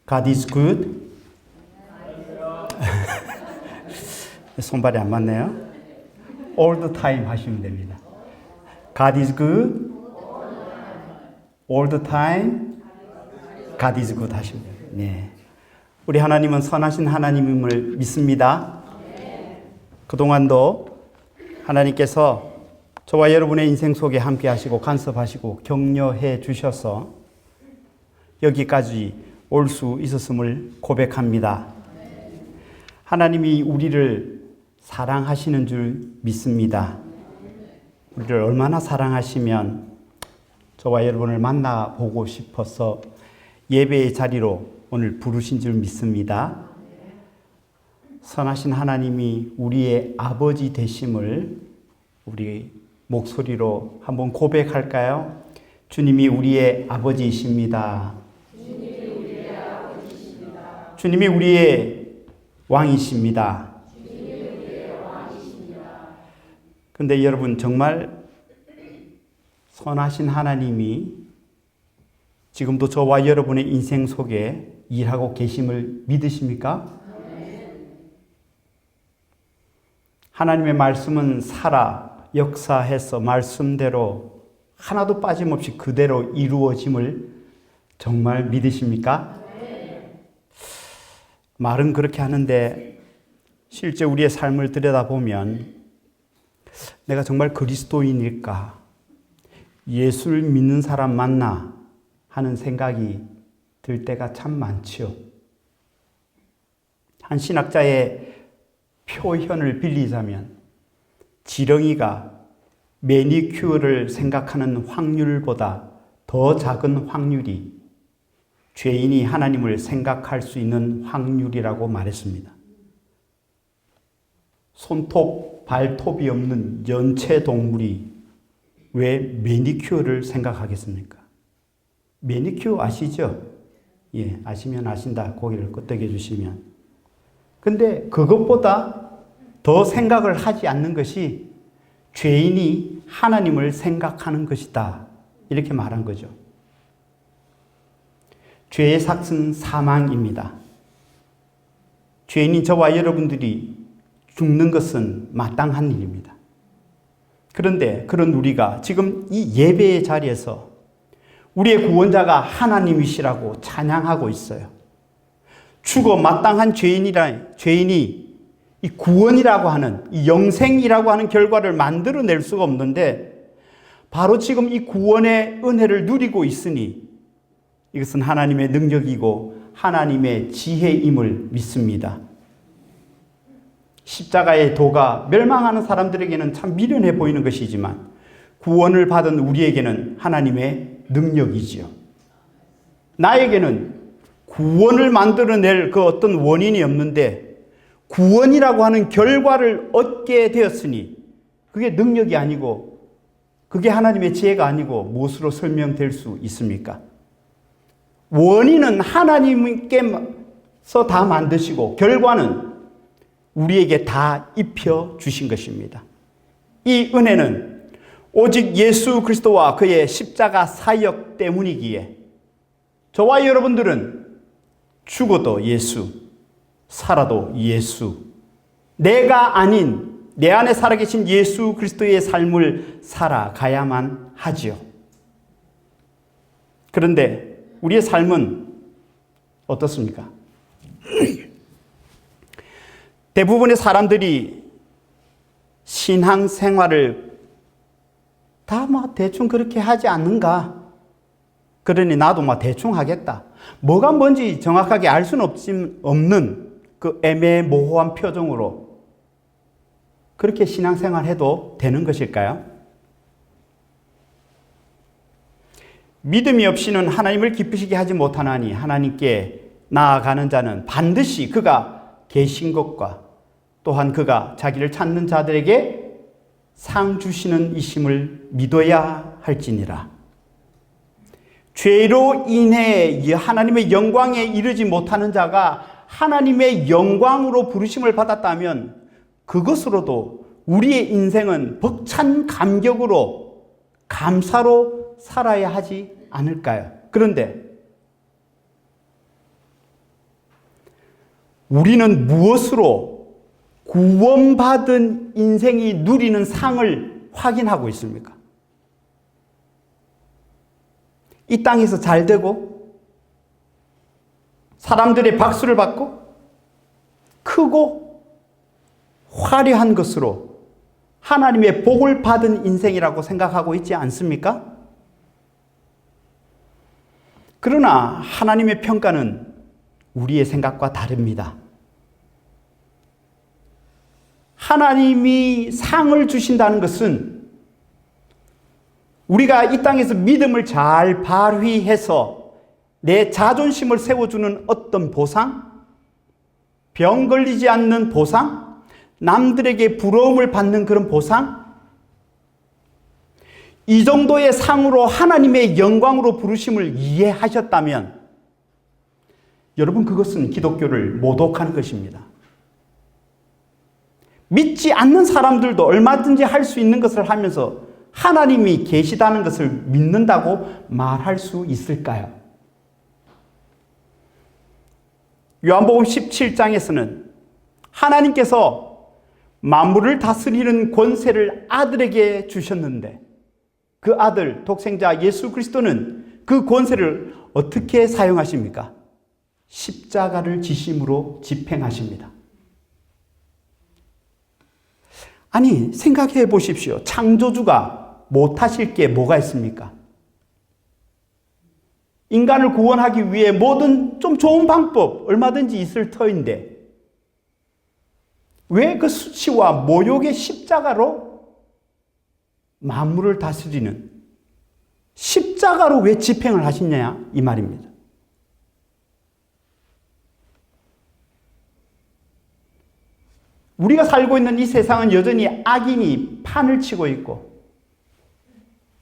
God is good. 손발이 안 맞네요. All the time 하시면 됩니다. God is good. All the time. God is good 하시면 됩니다. 네. 우리 하나님은 선하신 하나님임을 믿습니다. 그동안도 하나님께서 저와 여러분의 인생 속에 함께 하시고 간섭하시고 격려해 주셔서 여기까지 올 수 있었음을 고백합니다. 하나님이 우리를 사랑하시는 줄 믿습니다. 우리를 얼마나 사랑하시면 저와 여러분을 만나보고 싶어서 예배의 자리로 오늘 부르신 줄 믿습니다. 선하신 하나님이 우리의 아버지 되심을 우리 목소리로 한번 고백할까요? 주님이 우리의 아버지이십니다. 주님이 우리의 왕이십니다. 그런데 여러분 정말 선하신 하나님이 지금도 저와 여러분의 인생 속에 일하고 계심을 믿으십니까? 하나님의 말씀은 살아 역사해서 말씀대로 하나도 빠짐없이 그대로 이루어짐을 정말 믿으십니까? 말은 그렇게 하는데 실제 우리의 삶을 들여다보면 내가 정말 그리스도인일까? 예수를 믿는 사람 맞나? 하는 생각이 들 때가 참 많지요. 한 신학자의 표현을 빌리자면 지렁이가 매니큐어를 생각하는 확률보다 더 작은 확률이 죄인이 하나님을 생각할 수 있는 확률이라고 말했습니다. 손톱, 발톱이 없는 연체 동물이 왜 매니큐어를 생각하겠습니까? 매니큐어 아시죠? 예, 아시면 아신다. 고개를 끄덕여 주시면. 근데 그것보다 더 생각을 하지 않는 것이 죄인이 하나님을 생각하는 것이다. 이렇게 말한 거죠. 죄의 삭은 사망입니다. 죄인인 저와 여러분들이 죽는 것은 마땅한 일입니다. 그런데 그런 우리가 지금 이 예배의 자리에서 우리의 구원자가 하나님이시라고 찬양하고 있어요. 죽어 마땅한 죄인이 이 구원이라고 하는, 이 영생이라고 하는 결과를 만들어낼 수가 없는데 바로 지금 이 구원의 은혜를 누리고 있으니 이것은 하나님의 능력이고 하나님의 지혜임을 믿습니다. 십자가의 도가 멸망하는 사람들에게는 참 미련해 보이는 것이지만 구원을 받은 우리에게는 하나님의 능력이지요. 나에게는 구원을 만들어낼 그 어떤 원인이 없는데 구원이라고 하는 결과를 얻게 되었으니 그게 능력이 아니고 그게 하나님의 지혜가 아니고 무엇으로 설명될 수 있습니까? 원인은 하나님께서 다 만드시고 결과는 우리에게 다 입혀 주신 것입니다. 이 은혜는 오직 예수 그리스도와 그의 십자가 사역 때문이기에 저와 여러분들은 죽어도 예수, 살아도 예수, 내가 아닌 내 안에 살아계신 예수 그리스도의 삶을 살아가야만 하지요. 그런데 우리의 삶은 어떻습니까? 대부분의 사람들이 신앙생활을 다 대충 그렇게 하지 않는가? 그러니 나도 대충 하겠다. 뭐가 뭔지 정확하게 알 수는 없는 그 애매모호한 표정으로 그렇게 신앙생활 해도 되는 것일까요? 믿음이 없이는 하나님을 기쁘시게 하지 못하나니 하나님께 나아가는 자는 반드시 그가 계신 것과 또한 그가 자기를 찾는 자들에게 상 주시는 이심을 믿어야 할지니라. 죄로 인해 하나님의 영광에 이르지 못하는 자가 하나님의 영광으로 부르심을 받았다면 그것으로도 우리의 인생은 벅찬 감격으로 감사로 살아야 하지 않을까요? 그런데 우리는 무엇으로 구원받은 인생이 누리는 상을 확인하고 있습니까? 이 땅에서 잘 되고 사람들의 박수를 받고 크고 화려한 것으로 하나님의 복을 받은 인생이라고 생각하고 있지 않습니까? 그러나 하나님의 평가는 우리의 생각과 다릅니다. 하나님이 상을 주신다는 것은 우리가 이 땅에서 믿음을 잘 발휘해서 내 자존심을 세워주는 어떤 보상, 병 걸리지 않는 보상, 남들에게 부러움을 받는 그런 보상, 이 정도의 상으로 하나님의 영광으로 부르심을 이해하셨다면 여러분, 그것은 기독교를 모독하는 것입니다. 믿지 않는 사람들도 얼마든지 할 수 있는 것을 하면서 하나님이 계시다는 것을 믿는다고 말할 수 있을까요? 요한복음 17장에서는 하나님께서 만물을 다스리는 권세를 아들에게 주셨는데 그 아들, 독생자 예수 그리스도는 그 권세를 어떻게 사용하십니까? 십자가를 지심으로 집행하십니다. 아니, 생각해 보십시오. 창조주가 못하실 게 뭐가 있습니까? 인간을 구원하기 위해 모든 좀 좋은 방법 얼마든지 있을 터인데 왜 그 수치와 모욕의 십자가로 만물을 다스리는 십자가로 왜 집행을 하시냐 이 말입니다. 우리가 살고 있는 이 세상은 여전히 악인이 판을 치고 있고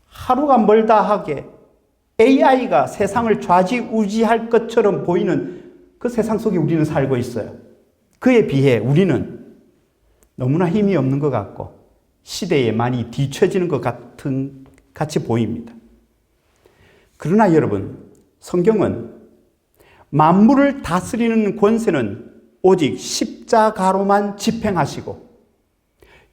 하루가 멀다 하게 AI가 세상을 좌지우지할 것처럼 보이는 그 세상 속에 우리는 살고 있어요. 그에 비해 우리는 너무나 힘이 없는 것 같고 시대에 많이 뒤처지는 것 같이 보입니다. 그러나 여러분, 성경은 만물을 다스리는 권세는 오직 십자가로만 집행하시고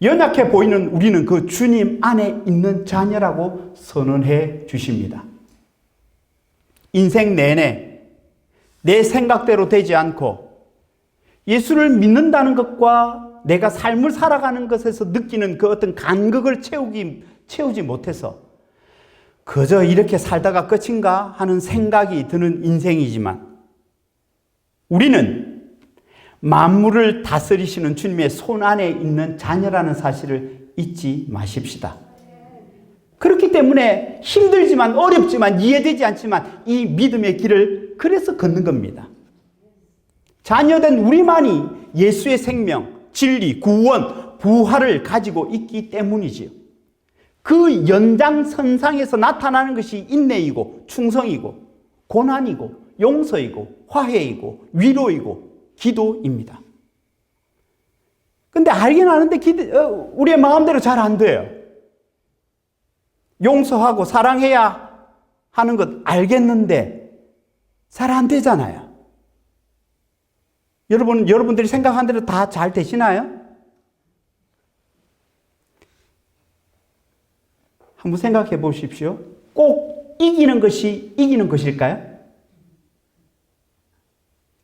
연약해 보이는 우리는 그 주님 안에 있는 자녀라고 선언해 주십니다. 인생 내내 내 생각대로 되지 않고 예수를 믿는다는 것과 내가 삶을 살아가는 것에서 느끼는 그 어떤 간극을 채우지 못해서 그저 이렇게 살다가 끝인가 하는 생각이 드는 인생이지만 우리는 만물을 다스리시는 주님의 손 안에 있는 자녀라는 사실을 잊지 마십시다. 그렇기 때문에 힘들지만 어렵지만 이해되지 않지만 이 믿음의 길을 그래서 걷는 겁니다. 자녀된 우리만이 예수의 생명, 진리, 구원, 부활을 가지고 있기 때문이지요. 그 연장선상에서 나타나는 것이 인내이고 충성이고 고난이고 용서이고 화해이고 위로이고 기도입니다. 근데 알긴 아는데 우리의 마음대로 잘 안 돼요. 용서하고 사랑해야 하는 것 알겠는데 잘 안 되잖아요. 여러분들이 생각한 대로 다 잘 되시나요? 한번 생각해 보십시오. 꼭 이기는 것이 이기는 것일까요?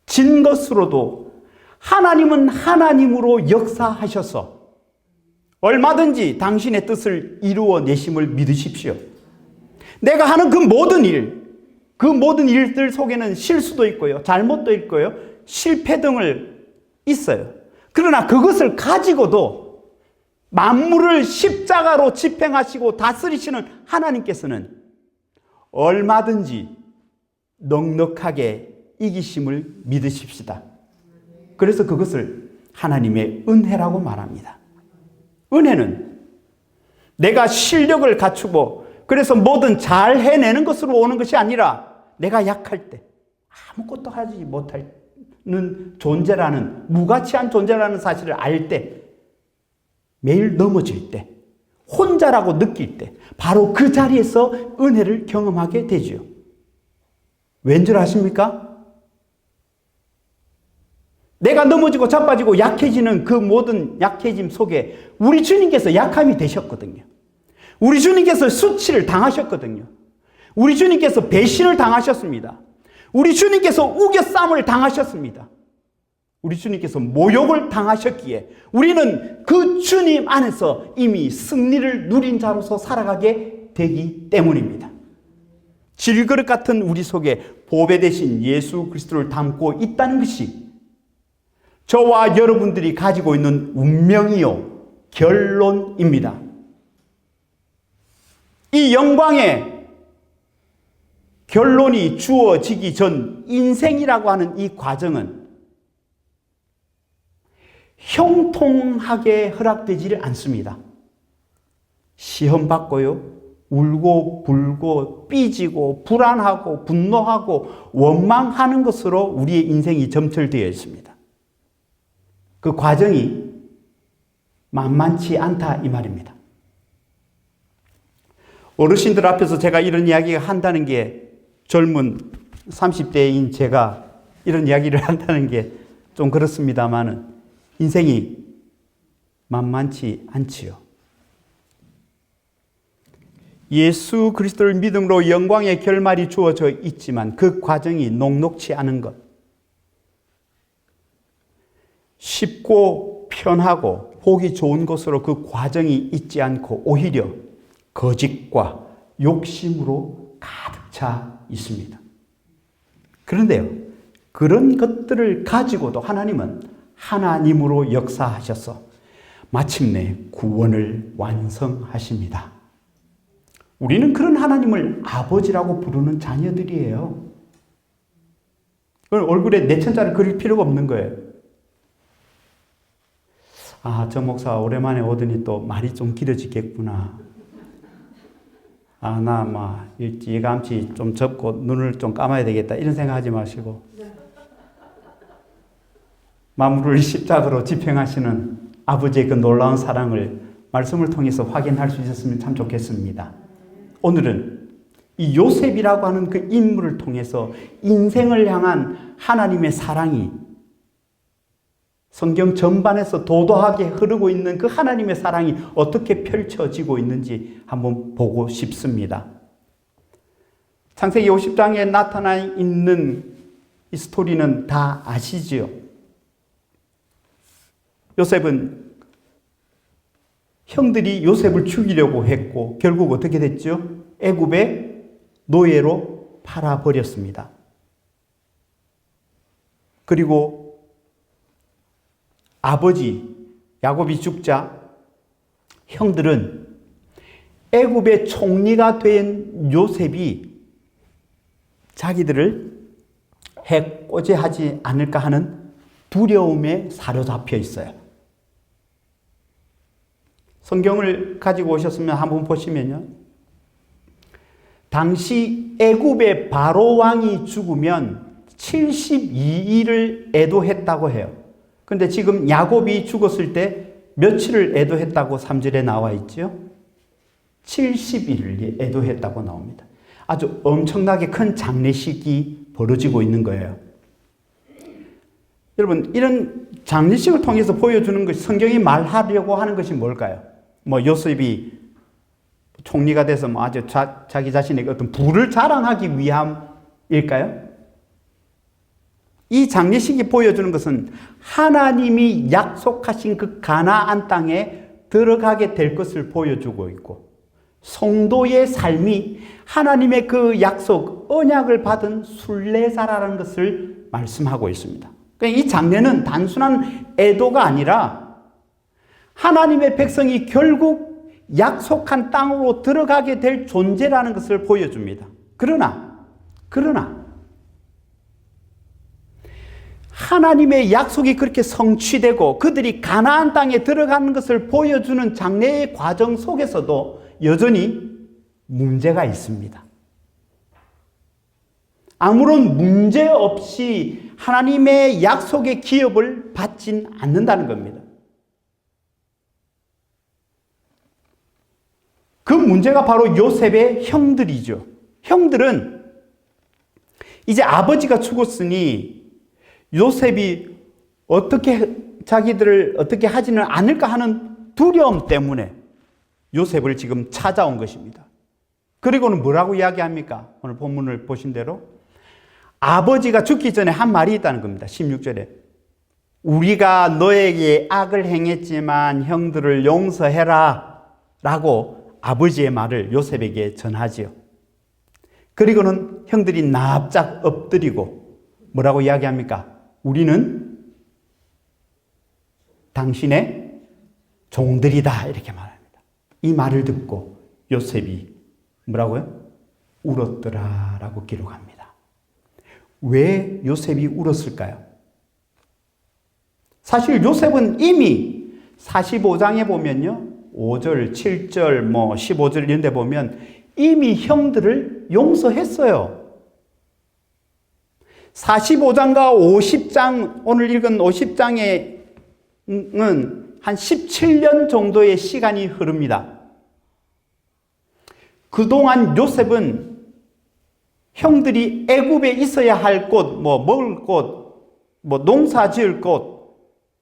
진 것으로도 하나님은 하나님으로 역사하셔서 얼마든지 당신의 뜻을 이루어내심을 믿으십시오. 내가 하는 그 모든 일들 속에는 실수도 있고요, 잘못도 있고요, 실패 등을 있어요. 그러나 그것을 가지고도 만물을 십자가로 집행하시고 다스리시는 하나님께서는 얼마든지 넉넉하게 이기심을 믿으십시다. 그래서 그것을 하나님의 은혜라고 말합니다. 은혜는 내가 실력을 갖추고 그래서 뭐든 잘 해내는 것으로 오는 것이 아니라 내가 약할 때 아무것도 하지 못하는 존재라는, 무가치한 존재라는 사실을 알 때, 매일 넘어질 때, 혼자라고 느낄 때 바로 그 자리에서 은혜를 경험하게 되지요. 왠 줄 아십니까? 내가 넘어지고 자빠지고 약해지는 그 모든 약해짐 속에 우리 주님께서 약함이 되셨거든요. 우리 주님께서 수치를 당하셨거든요. 우리 주님께서 배신을 당하셨습니다. 우리 주님께서 우겨쌈을 당하셨습니다. 우리 주님께서 모욕을 당하셨기에 우리는 그 주님 안에서 이미 승리를 누린 자로서 살아가게 되기 때문입니다. 질그릇 같은 우리 속에 보배 대신 예수 그리스도를 담고 있다는 것이 저와 여러분들이 가지고 있는 운명이요 결론입니다. 이 영광의 결론이 주어지기 전 인생이라고 하는 이 과정은 형통하게 허락되지를 않습니다. 시험 받고요, 울고 불고 삐지고 불안하고 분노하고 원망하는 것으로 우리의 인생이 점철되어 있습니다. 그 과정이 만만치 않다 이 말입니다. 어르신들 앞에서 제가 이런 이야기를 한다는 게 젊은 30대인 제가 이런 이야기를 한다는 게 좀 그렇습니다만은 인생이 만만치 않지요. 예수 그리스도를 믿음으로 영광의 결말이 주어져 있지만 그 과정이 녹록치 않은 것. 쉽고 편하고 보기 좋은 것으로 그 과정이 있지 않고 오히려 거짓과 욕심으로 가득 차 있습니다. 그런데요, 그런 것들을 가지고도 하나님은 하나님으로 역사하셔서 마침내 구원을 완성하십니다. 우리는 그런 하나님을 아버지라고 부르는 자녀들이에요. 얼굴에 내천자를 그릴 필요가 없는 거예요. 아, 저 목사 오랜만에 오더니 또 말이 좀 길어지겠구나. 아, 나 막 일찌감치 좀 접고 눈을 좀 감아야 되겠다 이런 생각하지 마시고 만물을 십자가로 집행하시는 아버지의 그 놀라운 사랑을 말씀을 통해서 확인할 수 있었으면 참 좋겠습니다. 오늘은 이 요셉이라고 하는 그 인물을 통해서 인생을 향한 하나님의 사랑이 성경 전반에서 도도하게 흐르고 있는 그 하나님의 사랑이 어떻게 펼쳐지고 있는지 한번 보고 싶습니다. 창세기 50장에 나타나 있는 이 스토리는 다 아시지요? 요셉은 형들이 요셉을 죽이려고 했고 결국 어떻게 됐죠? 애굽의 노예로 팔아버렸습니다. 그리고 아버지 야곱이 죽자 형들은 애굽의 총리가 된 요셉이 자기들을 해코지하지 않을까 하는 두려움에 사로잡혀 있어요. 성경을 가지고 오셨으면 한번 보시면요. 당시 애굽의 바로 왕이 죽으면 72일을 애도했다고 해요. 근데 지금 야곱이 죽었을 때 며칠을 애도했다고 3절에 나와 있죠? 70일을 애도했다고 나옵니다. 아주 엄청나게 큰 장례식이 벌어지고 있는 거예요. 여러분, 이런 장례식을 통해서 보여주는 것이 성경이 말하려고 하는 것이 뭘까요? 뭐 요셉이 총리가 돼서 뭐 아주 자기 자신에게 어떤 부를 자랑하기 위함일까요? 이 장례식이 보여주는 것은 하나님이 약속하신 그 가나안 땅에 들어가게 될 것을 보여주고 있고 성도의 삶이 하나님의 그 약속, 언약을 받은 순례자라는 것을 말씀하고 있습니다. 그러니까 이 장례는 단순한 애도가 아니라 하나님의 백성이 결국 약속한 땅으로 들어가게 될 존재라는 것을 보여줍니다. 그러나 하나님의 약속이 그렇게 성취되고 그들이 가나안 땅에 들어가는 것을 보여주는 장례의 과정 속에서도 여전히 문제가 있습니다. 아무런 문제 없이 하나님의 약속의 기업을 받진 않는다는 겁니다. 그 문제가 바로 요셉의 형들이죠. 형들은 이제 아버지가 죽었으니 요셉이 자기들을 어떻게 하지는 않을까 하는 두려움 때문에 요셉을 지금 찾아온 것입니다. 그리고는 뭐라고 이야기합니까? 오늘 본문을 보신 대로 아버지가 죽기 전에 한 말이 있다는 겁니다. 16절에 우리가 너에게 악을 행했지만 형들을 용서해라 라고 아버지의 말을 요셉에게 전하지요. 그리고는 형들이 납작 엎드리고 뭐라고 이야기합니까? 우리는 당신의 종들이다 이렇게 말합니다. 이 말을 듣고 요셉이 뭐라고요? 울었더라 라고 기록합니다. 왜 요셉이 울었을까요? 사실 요셉은 이미 45장에 보면요 5절, 7절, 15절 이런 데 보면 이미 형들을 용서했어요. 45장과 50장, 오늘 읽은 50장에는 한 17년 정도의 시간이 흐릅니다. 그동안 요셉은 형들이 애굽에 있어야 할 곳, 먹을 곳, 농사 지을 곳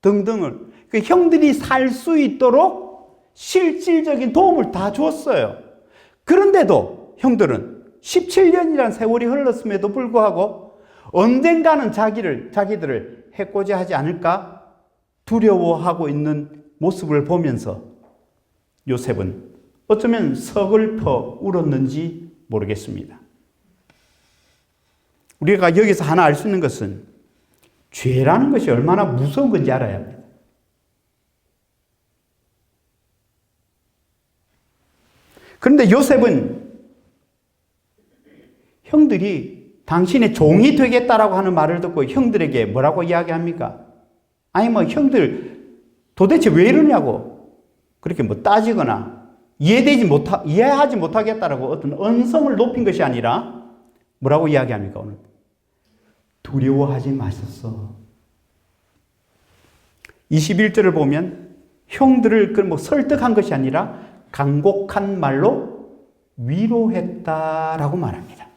등등을 그 형들이 살 수 있도록 실질적인 도움을 다 주었어요. 그런데도 형들은 17년이라는 세월이 흘렀음에도 불구하고 언젠가는 자기들을 해코지 하지 않을까 두려워하고 있는 모습을 보면서 요셉은 어쩌면 서글퍼 울었는지 모르겠습니다. 우리가 여기서 하나 알 수 있는 것은 죄라는 것이 얼마나 무서운 건지 알아야 합니다. 그런데 요셉은 형들이 당신의 종이 되겠다라고 하는 말을 듣고 형들에게 뭐라고 이야기합니까? 아니 형들 도대체 왜 이러냐고 그렇게 따지거나 이해하지 못하겠다라고 어떤 언성을 높인 것이 아니라 뭐라고 이야기합니까? 오늘 두려워하지 마셨어. 21절을 보면 형들을 설득한 것이 아니라 간곡한 말로 위로했다라고 말합니다.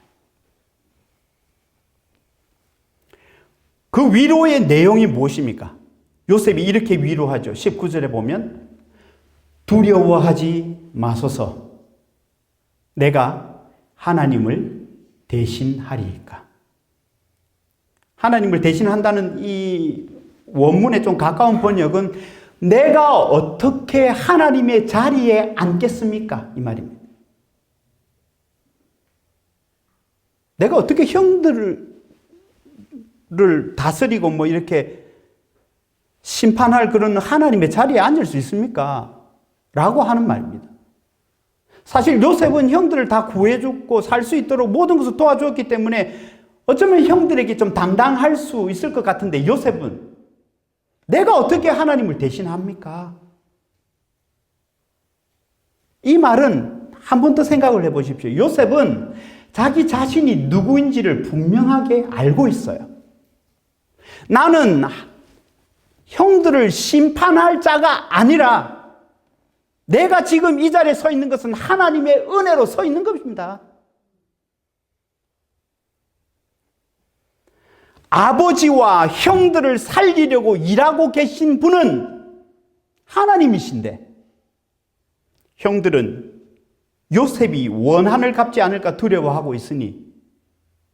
그 위로의 내용이 무엇입니까? 요셉이 이렇게 위로하죠. 19절에 보면 두려워하지 마소서 내가 하나님을 대신하리이까. 하나님을 대신한다는 이 원문에 좀 가까운 번역은 내가 어떻게 하나님의 자리에 앉겠습니까? 이 말입니다. 내가 어떻게 형들을 다스리고 이렇게 심판할 그런 하나님의 자리에 앉을 수 있습니까? 라고 하는 말입니다. 사실 요셉은 형들을 다 구해주고 살 수 있도록 모든 것을 도와주었기 때문에 어쩌면 형들에게 좀 당당할 수 있을 것 같은데 요셉은 내가 어떻게 하나님을 대신합니까? 이 말은 한 번 더 생각을 해보십시오. 요셉은 자기 자신이 누구인지를 분명하게 알고 있어요. 나는 형들을 심판할 자가 아니라 내가 지금 이 자리에 서 있는 것은 하나님의 은혜로 서 있는 것입니다. 아버지와 형들을 살리려고 일하고 계신 분은 하나님이신데 형들은 요셉이 원한을 갚지 않을까 두려워하고 있으니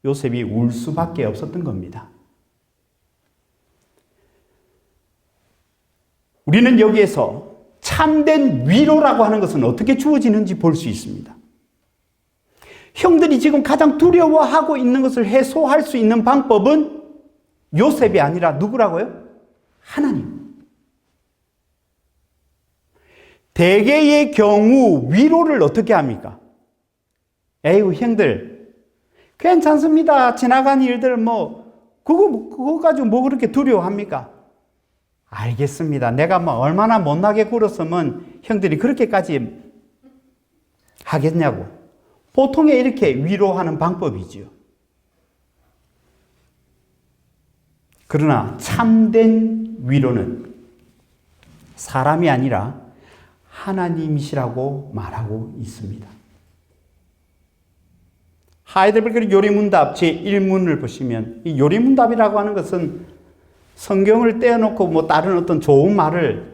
요셉이 울 수밖에 없었던 겁니다. 우리는 여기에서 참된 위로라고 하는 것은 어떻게 주어지는지 볼 수 있습니다. 형들이 지금 가장 두려워하고 있는 것을 해소할 수 있는 방법은 요셉이 아니라 누구라고요? 하나님. 대개의 경우 위로를 어떻게 합니까? 에휴 형들 괜찮습니다. 지나간 일들 그거 가지고 그렇게 두려워합니까? 알겠습니다. 내가 얼마나 못나게 굴었으면 형들이 그렇게까지 하겠냐고. 보통에 이렇게 위로하는 방법이지요. 그러나 참된 위로는 사람이 아니라 하나님이시라고 말하고 있습니다. 하이델베르크 요리문답 제1문을 보시면 이 요리문답이라고 하는 것은 성경을 떼어놓고 뭐 다른 어떤 좋은 말을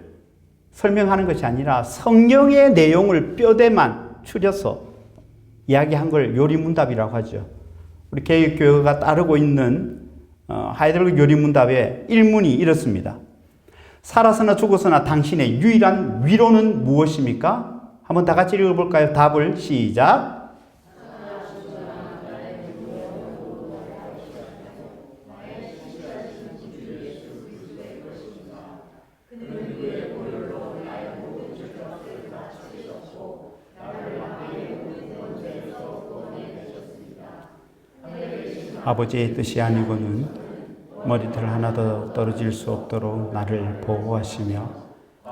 설명하는 것이 아니라 성경의 내용을 뼈대만 추려서 이야기한 걸 요리문답이라고 하죠. 우리 개혁교회가 따르고 있는 하이델베르크 요리문답의 1문이 이렇습니다. 살아서나 죽어서나 당신의 유일한 위로는 무엇입니까? 한번 다 같이 읽어볼까요? 답을 시작. 아버지의 뜻이 아니고는 머리털 하나도 떨어질 수 없도록 나를 보호하시며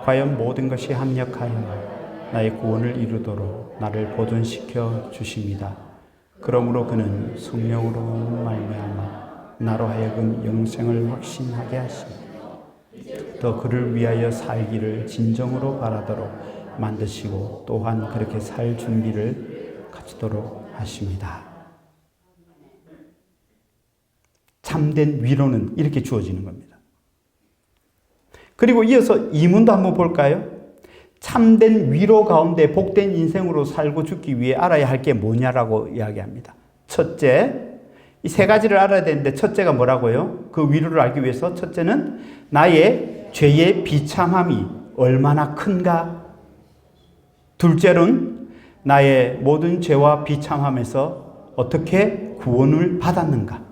과연 모든 것이 합력하여 나의 구원을 이루도록 나를 보존시켜 주십니다. 그러므로 그는 성령으로 말미암아 나로 하여금 영생을 확신하게 하시며 더 그를 위하여 살기를 진정으로 바라도록 만드시고 또한 그렇게 살 준비를 갖추도록 하십니다. 참된 위로는 이렇게 주어지는 겁니다. 그리고 이어서 이문도 한번 볼까요? 참된 위로 가운데 복된 인생으로 살고 죽기 위해 알아야 할 게 뭐냐라고 이야기합니다. 첫째, 이 세 가지를 알아야 되는데 첫째가 뭐라고요? 그 위로를 알기 위해서 첫째는 나의 죄의 비참함이 얼마나 큰가? 둘째로는 나의 모든 죄와 비참함에서 어떻게 구원을 받았는가?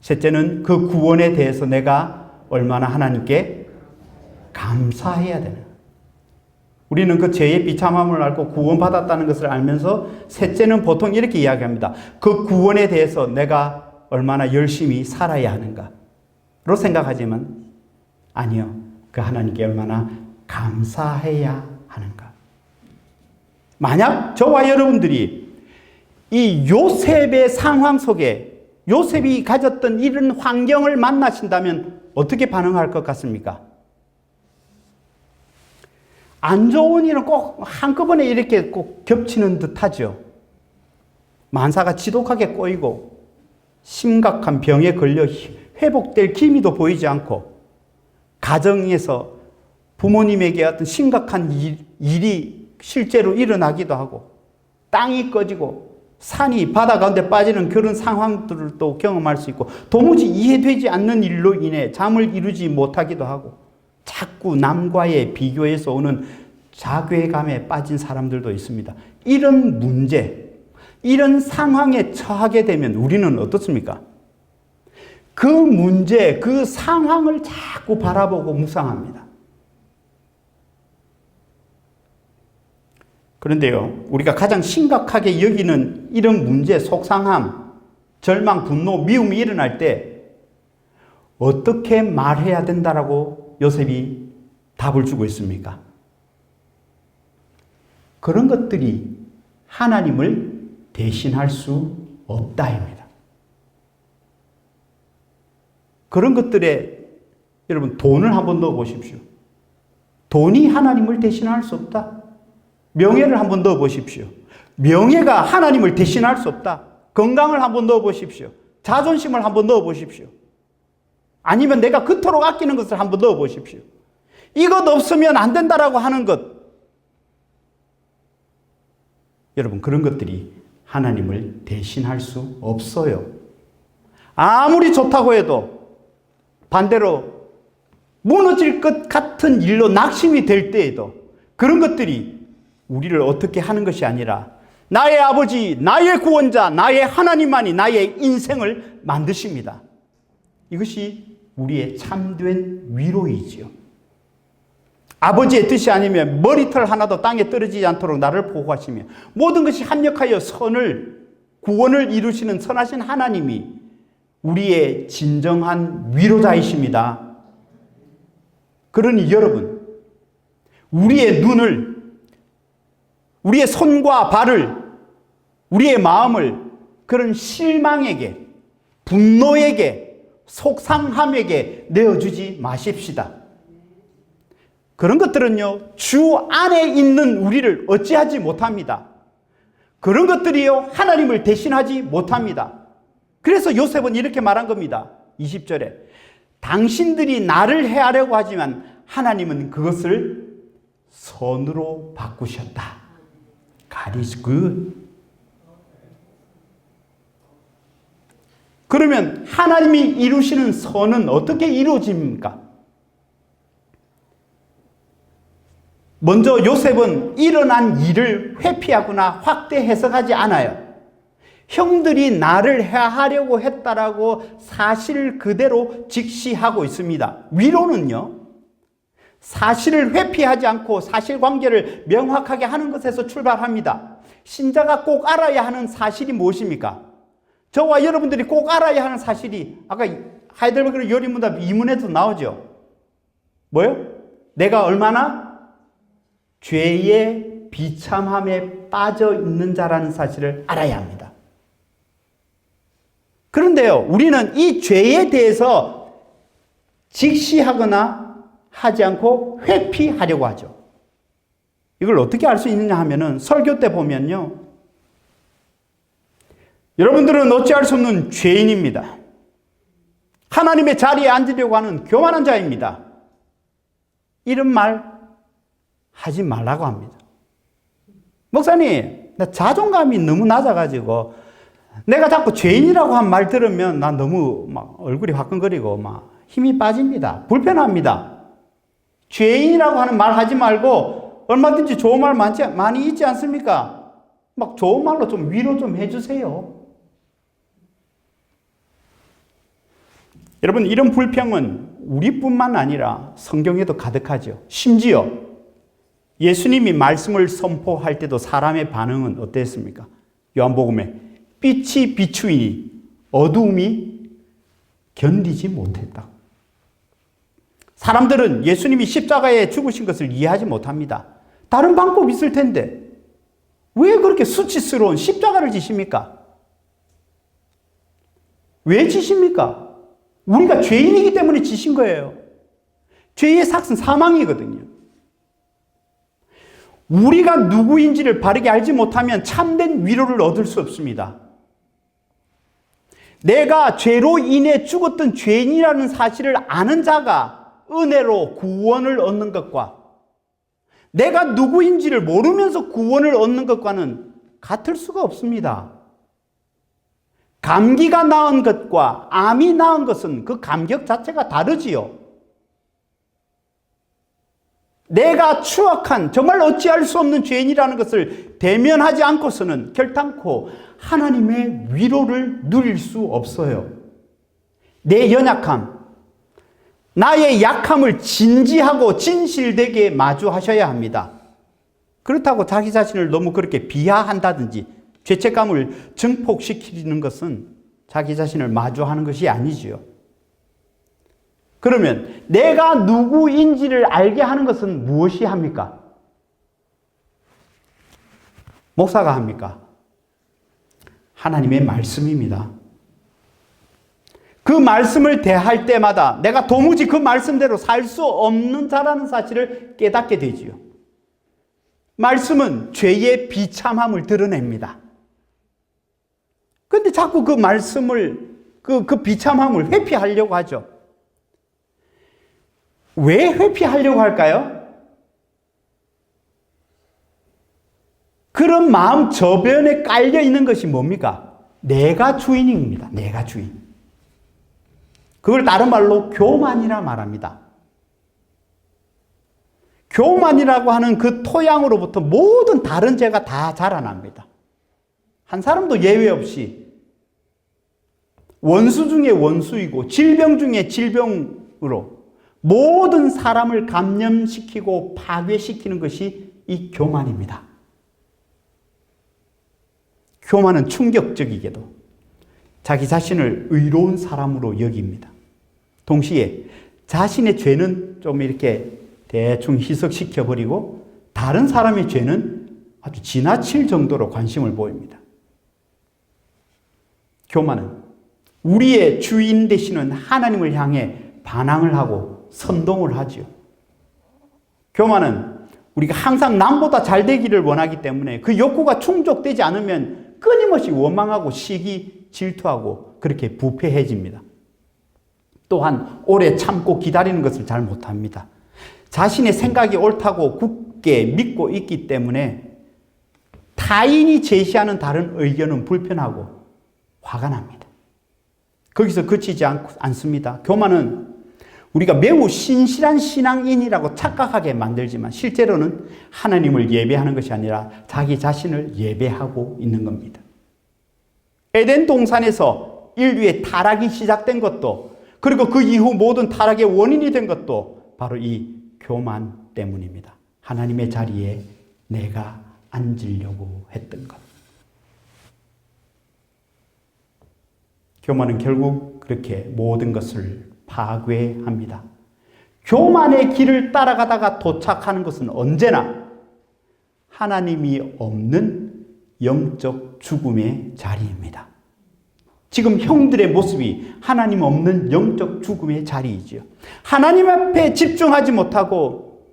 셋째는 그 구원에 대해서 내가 얼마나 하나님께 감사해야 되나. 우리는 그 죄의 비참함을 알고 구원받았다는 것을 알면서 셋째는 보통 이렇게 이야기합니다. 그 구원에 대해서 내가 얼마나 열심히 살아야 하는가로 생각하지만 아니요. 그 하나님께 얼마나 감사해야 하는가. 만약 저와 여러분들이 이 요셉의 상황 속에 요셉이 가졌던 이런 환경을 만나신다면 어떻게 반응할 것 같습니까? 안 좋은 일은 꼭 한꺼번에 이렇게 꼭 겹치는 듯 하죠. 만사가 지독하게 꼬이고 심각한 병에 걸려 회복될 기미도 보이지 않고 가정에서 부모님에게 어떤 심각한 일이 실제로 일어나기도 하고 땅이 꺼지고 산이 바다 가운데 빠지는 그런 상황들을 또 경험할 수 있고 도무지 이해되지 않는 일로 인해 잠을 이루지 못하기도 하고 자꾸 남과의 비교에서 오는 자괴감에 빠진 사람들도 있습니다. 이런 문제, 이런 상황에 처하게 되면 우리는 어떻습니까? 그 문제, 그 상황을 자꾸 바라보고 묵상합니다. 그런데요, 우리가 가장 심각하게 여기는 이런 문제, 속상함, 절망, 분노, 미움이 일어날 때 어떻게 말해야 된다라고 요셉이 답을 주고 있습니까? 그런 것들이 하나님을 대신할 수 없다입니다. 그런 것들에 여러분 돈을 한번 넣어 보십시오. 돈이 하나님을 대신할 수 없다. 명예를 한번 넣어 보십시오. 명예가 하나님을 대신할 수 없다. 건강을 한번 넣어 보십시오. 자존심을 한번 넣어 보십시오. 아니면 내가 그토록 아끼는 것을 한번 넣어 보십시오. 이것 없으면 안 된다라고 하는 것. 여러분, 그런 것들이 하나님을 대신할 수 없어요. 아무리 좋다고 해도 반대로 무너질 것 같은 일로 낙심이 될 때에도 그런 것들이 우리를 어떻게 하는 것이 아니라 나의 아버지, 나의 구원자, 나의 하나님만이 나의 인생을 만드십니다. 이것이 우리의 참된 위로이지요. 아버지의 뜻이 아니면 머리털 하나도 땅에 떨어지지 않도록 나를 보호하시며 모든 것이 합력하여 구원을 이루시는 선하신 하나님이 우리의 진정한 위로자이십니다. 그러니 여러분, 우리의 눈을, 우리의 손과 발을, 우리의 마음을 그런 실망에게, 분노에게, 속상함에게 내어주지 마십시다. 그런 것들은요, 주 안에 있는 우리를 어찌하지 못합니다. 그런 것들이요, 하나님을 대신하지 못합니다. 그래서 요셉은 이렇게 말한 겁니다. 20절에 당신들이 나를 해하려고 하지만 하나님은 그것을 선으로 바꾸셨다. God is good. 그러면 하나님이 이루시는 선은 어떻게 이루어집니까? 먼저 요셉은 일어난 일을 회피하거나 확대 해석하지 않아요. 형들이 나를 해하려고 했다라고 사실 그대로 직시하고 있습니다. 위로는요, 사실을 회피하지 않고 사실관계를 명확하게 하는 것에서 출발합니다. 신자가 꼭 알아야 하는 사실이 무엇입니까? 저와 여러분들이 꼭 알아야 하는 사실이 아까 하이델베르크 요리문답 2문에도 나오죠. 뭐요? 내가 얼마나 죄의 비참함에 빠져 있는 자라는 사실을 알아야 합니다. 그런데요, 우리는 이 죄에 대해서 직시하거나 하지 않고 회피하려고 하죠. 이걸 어떻게 알 수 있느냐 하면은 설교 때 보면요, 여러분들은 어찌할 수 없는 죄인입니다. 하나님의 자리에 앉으려고 하는 교만한 자입니다. 이런 말 하지 말라고 합니다. 목사님, 나 자존감이 너무 낮아가지고 내가 자꾸 죄인이라고 한 말 들으면 난 너무 막 얼굴이 화끈거리고 막 힘이 빠집니다. 불편합니다. 죄인이라고 하는 말 하지 말고 얼마든지 좋은 말 많이 있지 않습니까? 막 좋은 말로 좀 위로 좀 해주세요. 여러분, 이런 불평은 우리뿐만 아니라 성경에도 가득하죠. 심지어 예수님이 말씀을 선포할 때도 사람의 반응은 어땠습니까? 요한복음에 빛이 비추이니 어두움이 견디지 못했다. 사람들은 예수님이 십자가에 죽으신 것을 이해하지 못합니다. 다른 방법이 있을 텐데 왜 그렇게 수치스러운 십자가를 지십니까? 왜 지십니까? 우리가 죄인이기 때문에 지신 거예요. 죄의 삭은 사망이거든요. 우리가 누구인지를 바르게 알지 못하면 참된 위로를 얻을 수 없습니다. 내가 죄로 인해 죽었던 죄인이라는 사실을 아는 자가 은혜로 구원을 얻는 것과 내가 누구인지를 모르면서 구원을 얻는 것과는 같을 수가 없습니다. 감기가 나은 것과 암이 나은 것은 그 감격 자체가 다르지요. 내가 추악한 정말 어찌할 수 없는 죄인이라는 것을 대면하지 않고서는 결단코 하나님의 위로를 누릴 수 없어요. 내 연약함, 나의 약함을 진지하고 진실되게 마주하셔야 합니다. 그렇다고 자기 자신을 너무 그렇게 비하한다든지 죄책감을 증폭시키는 것은 자기 자신을 마주하는 것이 아니지요. 그러면 내가 누구인지를 알게 하는 것은 무엇이 합니까? 목사가 합니까? 하나님의 말씀입니다. 그 말씀을 대할 때마다 내가 도무지 그 말씀대로 살 수 없는 자라는 사실을 깨닫게 되지요. 말씀은 죄의 비참함을 드러냅니다. 그런데 자꾸 그 말씀을, 그 비참함을 회피하려고 하죠. 왜 회피하려고 할까요? 그런 마음 저변에 깔려 있는 것이 뭡니까? 내가 주인입니다. 내가 주인. 그걸 다른 말로 교만이라 말합니다. 교만이라고 하는 그 토양으로부터 모든 다른 죄가 다 자라납니다. 한 사람도 예외 없이 원수 중에 원수이고 질병 중에 질병으로 모든 사람을 감염시키고 파괴시키는 것이 이 교만입니다. 교만은 충격적이게도 자기 자신을 의로운 사람으로 여깁니다. 동시에 자신의 죄는 좀 이렇게 대충 희석시켜버리고 다른 사람의 죄는 아주 지나칠 정도로 관심을 보입니다. 교만은 우리의 주인 되시는 하나님을 향해 반항을 하고 선동을 하지요. 교만은 우리가 항상 남보다 잘 되기를 원하기 때문에 그 욕구가 충족되지 않으면 끊임없이 원망하고 시기, 질투하고 그렇게 부패해집니다. 또한 오래 참고 기다리는 것을 잘 못합니다. 자신의 생각이 옳다고 굳게 믿고 있기 때문에 타인이 제시하는 다른 의견은 불편하고 화가 납니다. 거기서 그치지 않습니다. 교만은 우리가 매우 신실한 신앙인이라고 착각하게 만들지만 실제로는 하나님을 예배하는 것이 아니라 자기 자신을 예배하고 있는 겁니다. 에덴 동산에서 인류의 타락이 시작된 것도, 그리고 그 이후 모든 타락의 원인이 된 것도 바로 이 교만 때문입니다. 하나님의 자리에 내가 앉으려고 했던 것. 교만은 결국 그렇게 모든 것을 파괴합니다. 교만의 길을 따라가다가 도착하는 것은 언제나 하나님이 없는 영적 죽음의 자리입니다. 지금 형들의 모습이 하나님 없는 영적 죽음의 자리이지요. 하나님 앞에 집중하지 못하고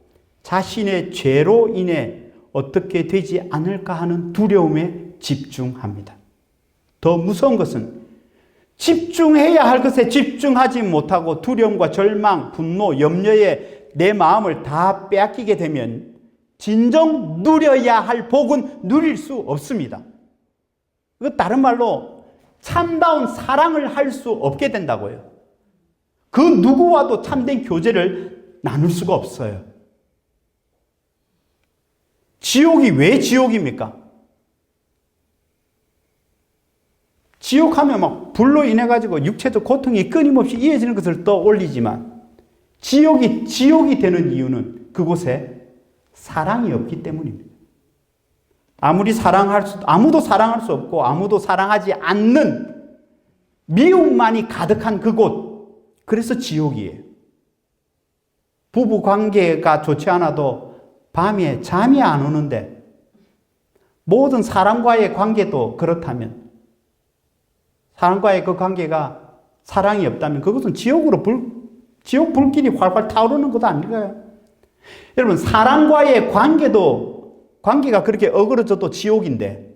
자신의 죄로 인해 어떻게 되지 않을까 하는 두려움에 집중합니다. 더 무서운 것은 집중해야 할 것에 집중하지 못하고 두려움과 절망, 분노, 염려에 내 마음을 다 빼앗기게 되면 진정 누려야 할 복은 누릴 수 없습니다. 다른 말로 참다운 사랑을 할 수 없게 된다고요. 그 누구와도 참된 교제를 나눌 수가 없어요. 지옥이 왜 지옥입니까? 지옥하면 막 불로 인해 가지고 육체적 고통이 끊임없이 이어지는 것을 떠올리지만 지옥이 되는 이유는 그곳에 사랑이 없기 때문입니다. 아무도 사랑할 수 없고 아무도 사랑하지 않는 미움만이 가득한 그곳, 그래서 지옥이에요. 부부 관계가 좋지 않아도 밤에 잠이 안 오는데 모든 사람과의 관계도 그렇다면, 사람과의 그 관계가 사랑이 없다면 그것은 지옥 불길이 활활 타오르는 것 아닐까요? 여러분, 사람과의 관계가 그렇게 어그러져도 지옥인데,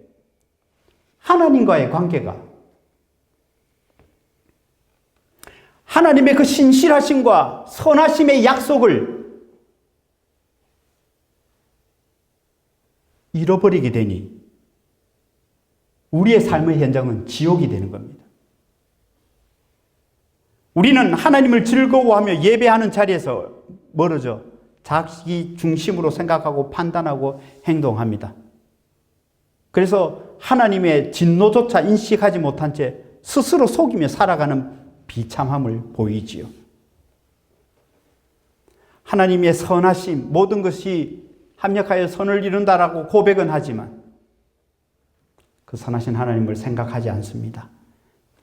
하나님과의 관계가, 하나님의 그 신실하심과 선하심의 약속을 잃어버리게 되니 우리의 삶의 현장은 지옥이 되는 겁니다. 우리는 하나님을 즐거워하며 예배하는 자리에서 멀어져 자기 중심으로 생각하고 판단하고 행동합니다. 그래서 하나님의 진노조차 인식하지 못한 채 스스로 속이며 살아가는 비참함을 보이지요. 하나님의 선하심, 모든 것이 합력하여 선을 이룬다라고 고백은 하지만 그 선하신 하나님을 생각하지 않습니다.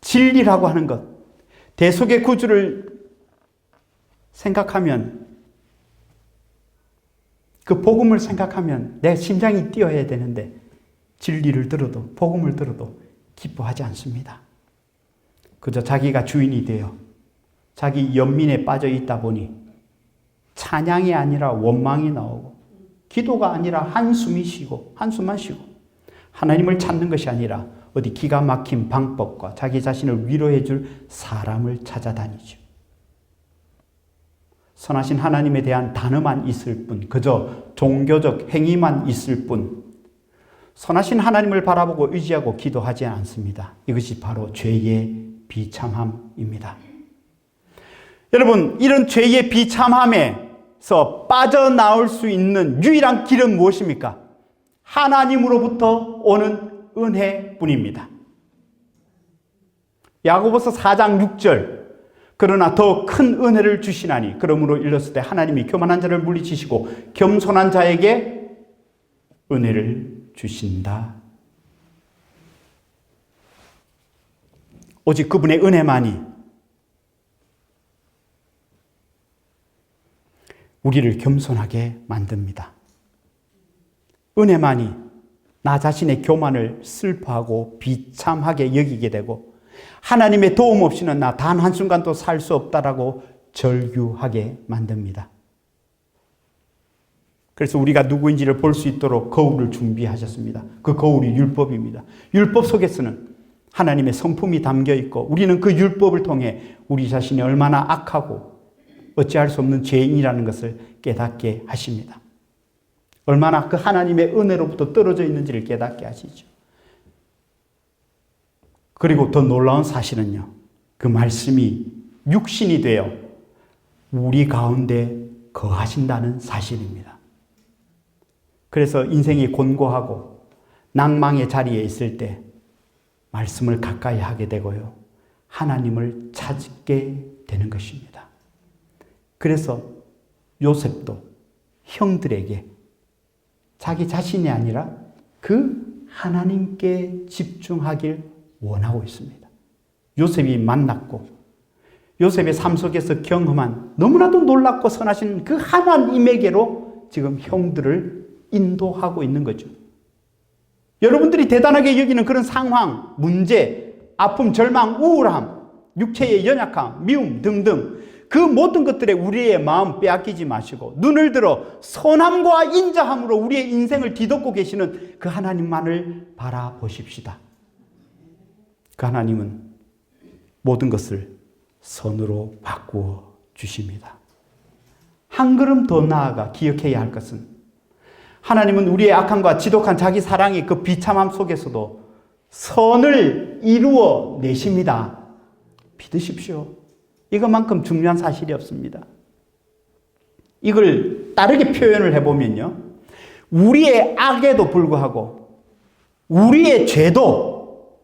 진리라고 하는 것, 대속의 구주를 생각하면, 그 복음을 생각하면 내 심장이 뛰어야 되는데 진리를 들어도, 복음을 들어도 기뻐하지 않습니다. 그저 자기가 주인이 되어 자기 연민에 빠져 있다 보니 찬양이 아니라 원망이 나오고, 기도가 아니라 한숨만 쉬고, 하나님을 찾는 것이 아니라 어디 기가 막힌 방법과 자기 자신을 위로해 줄 사람을 찾아다니죠. 선하신 하나님에 대한 단어만 있을 뿐, 그저 종교적 행위만 있을 뿐, 선하신 하나님을 바라보고 의지하고 기도하지 않습니다. 이것이 바로 죄의 비참함입니다. 여러분, 이런 죄의 비참함에서 빠져나올 수 있는 유일한 길은 무엇입니까? 하나님으로부터 오는 은혜뿐입니다. 야고보서 4장 6절, 그러나 더 큰 은혜를 주시나니 그러므로 일렀을 때 하나님이 교만한 자를 물리치시고 겸손한 자에게 은혜를 주신다. 오직 그분의 은혜만이 우리를 겸손하게 만듭니다. 은혜만이 나 자신의 교만을 슬퍼하고 비참하게 여기게 되고, 하나님의 도움 없이는 나 단 한순간도 살 수 없다라고 절규하게 만듭니다. 그래서 우리가 누구인지를 볼 수 있도록 거울을 준비하셨습니다. 그 거울이 율법입니다. 율법 속에서는 하나님의 성품이 담겨 있고 우리는 그 율법을 통해 우리 자신이 얼마나 악하고 어찌할 수 없는 죄인이라는 것을 깨닫게 하십니다. 얼마나 그 하나님의 은혜로부터 떨어져 있는지를 깨닫게 하시죠. 그리고 더 놀라운 사실은요, 그 말씀이 육신이 되어 우리 가운데 거하신다는 사실입니다. 그래서 인생이 곤고하고 낭망의 자리에 있을 때 말씀을 가까이 하게 되고요, 하나님을 찾게 되는 것입니다. 그래서 요셉도 형들에게 자기 자신이 아니라 그 하나님께 집중하길 원하고 있습니다. 요셉이 만났고 요셉의 삶 속에서 경험한 너무나도 놀랍고 선하신 그 하나님에게로 지금 형들을 인도하고 있는 거죠. 여러분들이 대단하게 여기는 그런 상황, 문제, 아픔, 절망, 우울함, 육체의 연약함, 미움 등등 그 모든 것들에 우리의 마음 빼앗기지 마시고 눈을 들어 선함과 인자함으로 우리의 인생을 뒤덮고 계시는 그 하나님만을 바라보십시다. 그 하나님은 모든 것을 선으로 바꾸어 주십니다. 한 걸음 더 나아가 기억해야 할 것은 하나님은 우리의 악함과 지독한 자기 사랑의 그 비참함 속에서도 선을 이루어 내십니다. 믿으십시오. 이것만큼 중요한 사실이 없습니다. 이걸 다르게 표현을 해보면요, 우리의 악에도 불구하고 우리의 죄도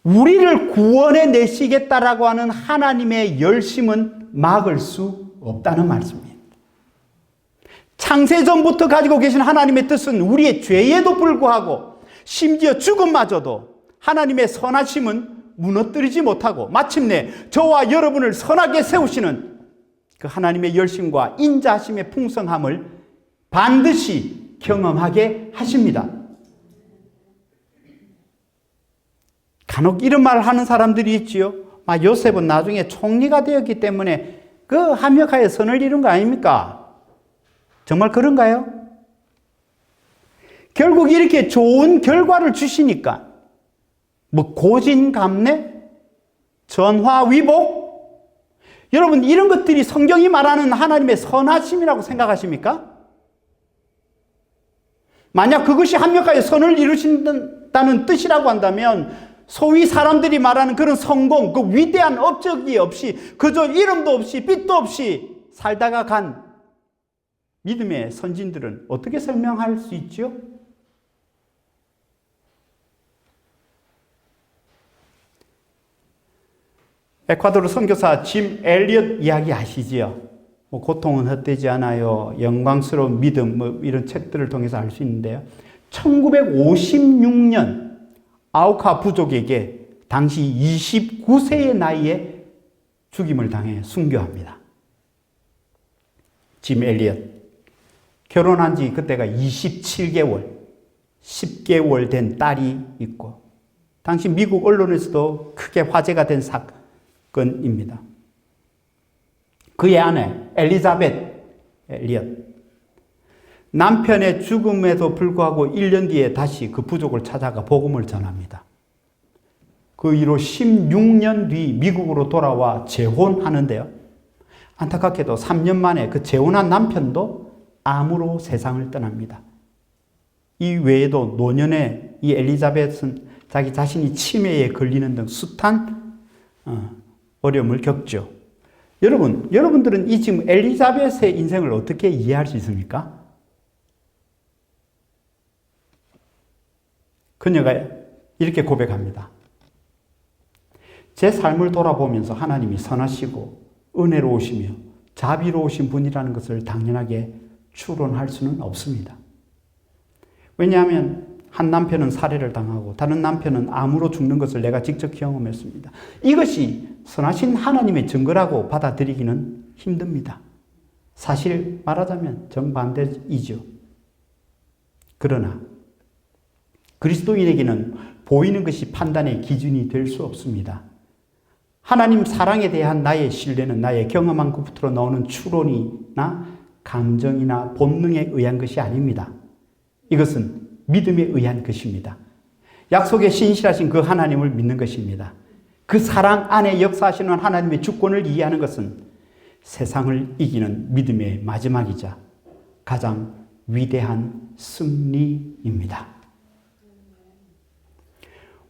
우리를 구원해 내시겠다라고 하는 하나님의 열심은 막을 수 없다는 말씀입니다. 창세전부터 가지고 계신 하나님의 뜻은 우리의 죄에도 불구하고 심지어 죽음마저도 하나님의 선하심은 무너뜨리지 못하고 마침내 저와 여러분을 선하게 세우시는 그 하나님의 열심과 인자하심의 풍성함을 반드시 경험하게 하십니다. 간혹 이런 말을 하는 사람들이 있지요. 요셉은 나중에 총리가 되었기 때문에 그 합력하여 선을 이룬 거 아닙니까? 정말 그런가요? 결국 이렇게 좋은 결과를 주시니까 고진감래, 전화위복, 여러분 이런 것들이 성경이 말하는 하나님의 선하심이라고 생각하십니까? 만약 그것이 합력하여 선을 이루신다는 뜻이라고 한다면 소위 사람들이 말하는 그런 성공, 그 위대한 업적이 없이 그저 이름도 없이 빛도 없이 살다가 간 믿음의 선진들은 어떻게 설명할 수 있죠? 에콰도르 선교사 짐 엘리엇 이야기 아시지요? 고통은 헛되지 않아요, 영광스러운 믿음, 이런 책들을 통해서 알 수 있는데요. 1956년 아우카 부족에게 당시 29세의 나이에 죽임을 당해 순교합니다. 짐 엘리엇. 결혼한 지 그때가 27개월, 10개월 된 딸이 있고 당시 미국 언론에서도 크게 화제가 된 사건입니다. 그의 아내 엘리자벳 엘리엇. 남편의 죽음에도 불구하고 1년 뒤에 다시 그 부족을 찾아가 복음을 전합니다. 그 이후로 16년 뒤 미국으로 돌아와 재혼하는데요. 안타깝게도 3년 만에 그 재혼한 남편도 암으로 세상을 떠납니다. 이 외에도 노년에 이 엘리자벳은 자기 자신이 치매에 걸리는 등 숱한 어려움을 겪죠. 여러분들은 이 지금 엘리자벳의 인생을 어떻게 이해할 수 있습니까? 그녀가 이렇게 고백합니다. 제 삶을 돌아보면서 하나님이 선하시고 은혜로우시며 자비로우신 분이라는 것을 당연하게 추론할 수는 없습니다. 왜냐하면 한 남편은 살해를 당하고 다른 남편은 암으로 죽는 것을 내가 직접 경험했습니다. 이것이 선하신 하나님의 증거라고 받아들이기는 힘듭니다. 사실 말하자면 정반대이죠. 그러나 그리스도인에게는 보이는 것이 판단의 기준이 될 수 없습니다. 하나님 사랑에 대한 나의 신뢰는 나의 경험한 것부터 나오는 추론이나 감정이나 본능에 의한 것이 아닙니다. 이것은 믿음에 의한 것입니다. 약속에 신실하신 그 하나님을 믿는 것입니다. 그 사랑 안에 역사하시는 하나님의 주권을 이해하는 것은 세상을 이기는 믿음의 마지막이자 가장 위대한 승리입니다.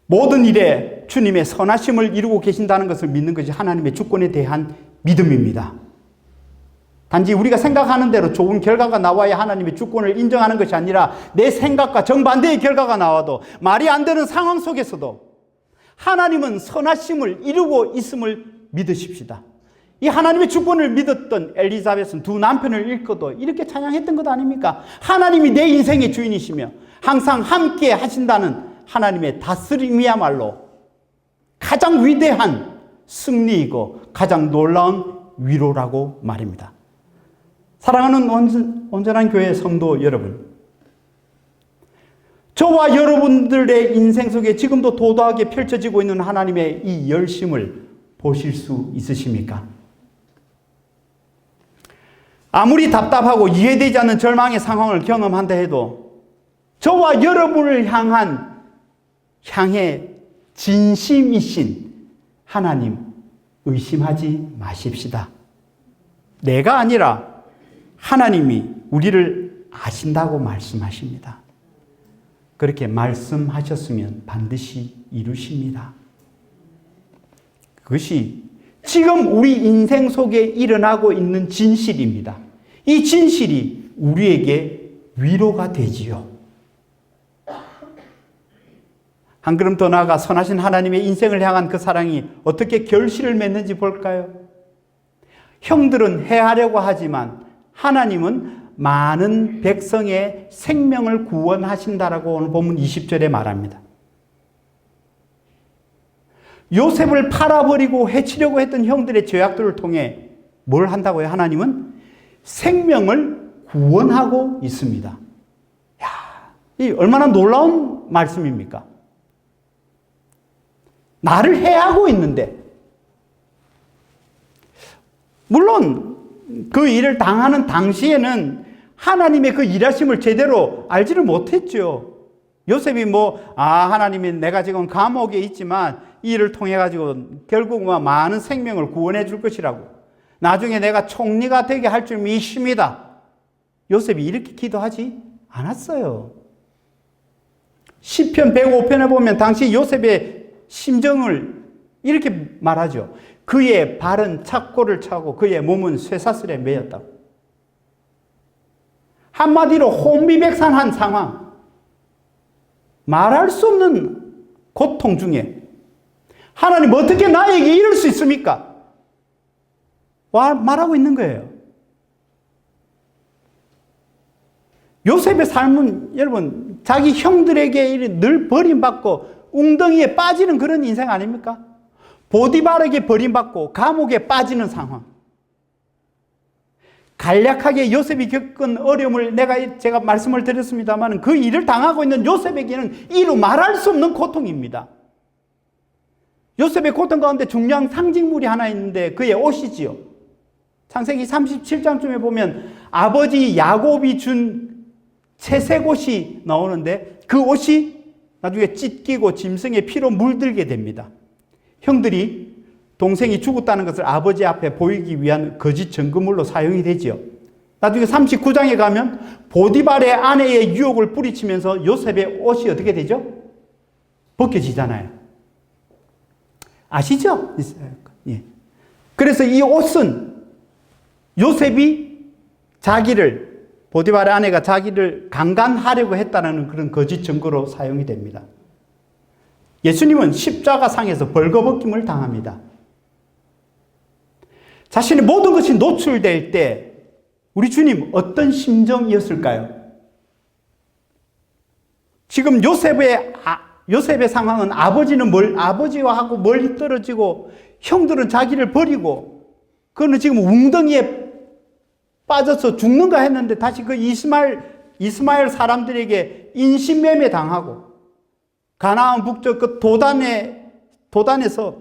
모든 일에 주님의 선하심을 이루고 계신다는 것을 믿는 것이 하나님의 주권에 대한 믿음입니다. 단지 우리가 생각하는 대로 좋은 결과가 나와야 하나님의 주권을 인정하는 것이 아니라 내 생각과 정반대의 결과가 나와도 말이 안 되는 상황 속에서도 하나님은 선하심을 이루고 있음을 믿으십시다. 이 하나님의 주권을 믿었던 엘리사벳은 두 남편을 잃고도 이렇게 찬양했던 것 아닙니까? 하나님이 내 인생의 주인이시며 항상 함께 하신다는 하나님의 다스림이야말로 가장 위대한 승리이고 가장 놀라운 위로라고 말입니다. 사랑하는 온전한 교회 성도 여러분, 저와 여러분들의 인생 속에 지금도 도도하게 펼쳐지고 있는 하나님의 이 열심을 보실 수 있으십니까? 아무리 답답하고 이해되지 않는 절망의 상황을 경험한다 해도 저와 여러분을 향해 진심이신 하나님 의심하지 마십시다. 내가 아니라 하나님이 우리를 아신다고 말씀하십니다. 그렇게 말씀하셨으면 반드시 이루십니다. 그것이 지금 우리 인생 속에 일어나고 있는 진실입니다. 이 진실이 우리에게 위로가 되지요. 한 걸음 더 나아가 선하신 하나님의 인생을 향한 그 사랑이 어떻게 결실을 맺는지 볼까요? 형들은 해하려고 하지만 하나님은 많은 백성의 생명을 구원하신다라고 오늘 본문 20절에 말합니다. 요셉을 팔아버리고 해치려고 했던 형들의 죄악들을 통해 뭘 한다고요? 하나님은 생명을 구원하고 있습니다. 야, 이 얼마나 놀라운 말씀입니까? 나를 해하고 있는데, 물론 그 일을 당하는 당시에는 하나님의 그 일하심을 제대로 알지를 못했죠. 요셉이 하나님이 내가 지금 감옥에 있지만 이 일을 통해 가지고 결국 많은 생명을 구원해 줄 것이라고, 나중에 내가 총리가 되게 할 줄 믿습니다. 요셉이 이렇게 기도하지 않았어요. 시편 105편에 보면 당시 요셉의 심정을 이렇게 말하죠. 그의 발은 착고를 차고 그의 몸은 쇠사슬에 매였다고. 한마디로 혼비백산한 상황, 말할 수 없는 고통 중에 하나님 어떻게 나에게 이럴 수 있습니까? 말하고 있는 거예요. 요셉의 삶은 여러분 자기 형들에게 늘 버림받고 웅덩이에 빠지는 그런 인생 아닙니까? 보디발에게 버림받고 감옥에 빠지는 상황. 간략하게 요셉이 겪은 어려움을 제가 말씀을 드렸습니다만 그 일을 당하고 있는 요셉에게는 이루 말할 수 없는 고통입니다. 요셉의 고통 가운데 중요한 상징물이 하나 있는데 그의 옷이지요. 창세기 37장쯤에 보면 아버지 야곱이 준 채색 옷이 나오는데 그 옷이 나중에 찢기고 짐승의 피로 물들게 됩니다. 형들이 동생이 죽었다는 것을 아버지 앞에 보이기 위한 거짓 증거물로 사용이 되지요. 나중에 39장에 가면 보디발의 아내의 유혹을 뿌리치면서 요셉의 옷이 어떻게 되죠? 벗겨지잖아요. 아시죠? 예. 그래서 이 옷은 요셉이 보디발의 아내가 자기를 강간하려고 했다는 그런 거짓 증거로 사용이 됩니다. 예수님은 십자가상에서 벌거벗김을 당합니다. 자신의 모든 것이 노출될 때 우리 주님 어떤 심정이었을까요? 지금 요셉의 상황은 아버지와 멀리 떨어지고 형들은 자기를 버리고 그는 지금 웅덩이에 빠져서 죽는가 했는데 다시 그 이스마엘 사람들에게 인신매매 당하고 가나안 북쪽 그 도단에서